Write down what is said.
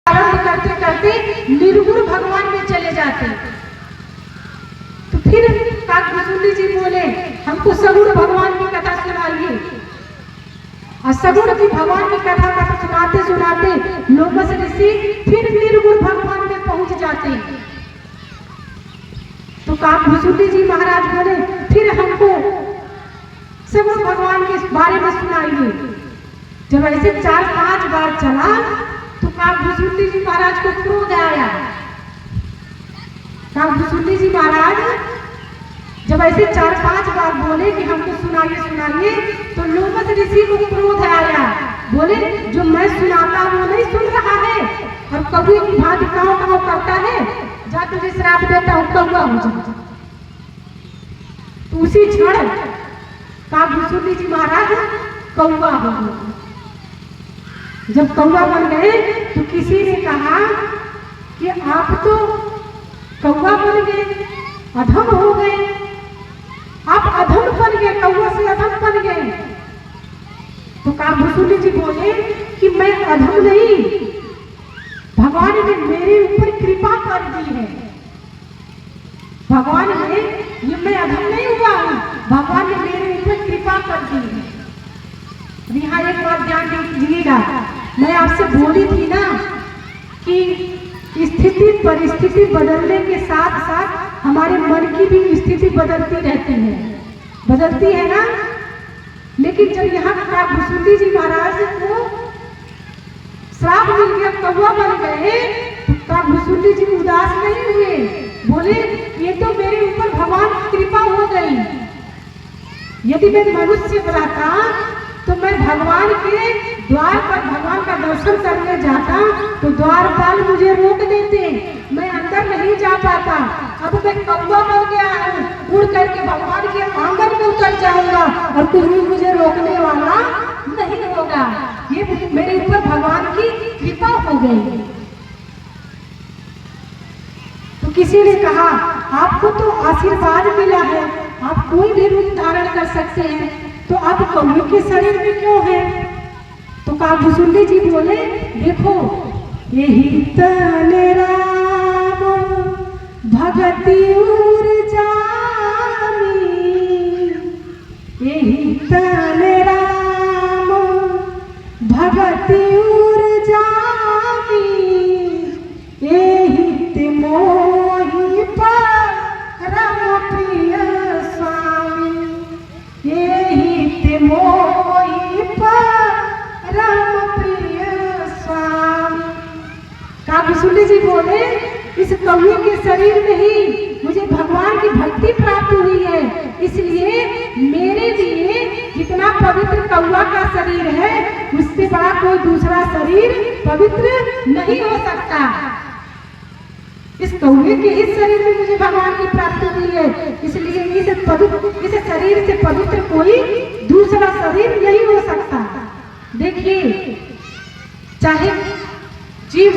आरंभ करते करते निर्गुण भगवान में चले जाते। तो फिर काकभुसुंडी जी बोले हमको सगुण भगवान की कथा सुनाइए। और सगुण की भगवान की कथा सुनाते सुनाते लोमस ऋषि फिर निर्गुण भगवान में पहुंच जाते। तो काकभुसुंडी जी महाराज बोले फिर हमको सगुण भगवान के बारे में सुनाइए। जब ऐसे 4-5 बार चला तो काकभुसुंडी जी महाराज को क्रोध आया। काकभुसुंडी जी महाराज जब ऐसे 4-5 बार बोले कि हमको सुनाइए सुनाइए, तो लोमस ऋषि को क्रोध आया। बोले जो मैं सुनाता हूँ वो नहीं सुन रहा है और कौवे की भांति काँव काँव करता है, जा तुझे श्राप देता हूँ कौवा हो जा। तो उसी क्षण काकभुसुंडी जी महाराज कौवा हो गए। जब कौवा बन गए तो किसी ने कहा कि आप तो कौवा बन गए, अधम हो गए, आप अधम बन गए, कौवा से अधम बन गए। तो काकभुसुंडी जी बोले कि मैं अधम नहीं, भगवान ने मेरे ऊपर कृपा कर दी है। भगवान ने ये मैं अधम नहीं हुआ हूं, भगवान ने मेरे ऊपर कृपा कर दी है। यहाँ एक बात ध्यान दीजिएगा, मैं आपसे बोली थी ना कि स्थिति परिस्थिति बदलने के साथ साथ हमारे मन की भी स्थिति बदलती रहती है, बदलती है ना। लेकिन जब यहाँ काकभुसुंडी जी महाराज को श्राप मिल गया, कौवा बन गए, तो काकभुसुंडी जी उदास नहीं हुए। बोले ये तो मेरे ऊपर भगवान की कृपा हो गई। यदि मैं मनुष्य रहता तो मैं भगवान के द्वार पर भगवान का दर्शन करने जाता तो द्वारपाल मुझे रोक देते, मैं अंदर नहीं जा पाता। अब मैं कौवा बन गया हूँ, उड़ करके भगवान के आंगन में उतर जाऊंगा और कोई मुझे रोकने वाला नहीं होगा। ये मेरे ऊपर भगवान की कृपा हो गई। तो किसी ने कहा आपको तो आशीर्वाद मिला है, आप कोई भी रूप धारण कर सकते हैं, तो आप कौवे के शरीर में क्यों है? तो काकभुसुंडी जी बोले देखो यही तने राम भगति ऊर्जामी, यही तने राम भगति ऊर्जामी, यही ते मोहि परम प्रिय स्वामी, यही ते मोहि परम प्रिय स्वामी। काकभुसुंडी जी बोले इस कौवे के शरीर में ही मुझे भगवान की भक्ति प्राप्त हुई है, इसलिए मेरे लिए जितना पवित्र कौवा का शरीर है उससे बड़ा कोई दूसरा शरीर पवित्र नहीं हो सकता। इस कौवे के इस शरीर में मुझे भगवान की प्राप्ति हुई है, इसलिए इस शरीर से पवित्र कोई दूसरा शरीर नहीं हो सकता। देखिए चाहे जीव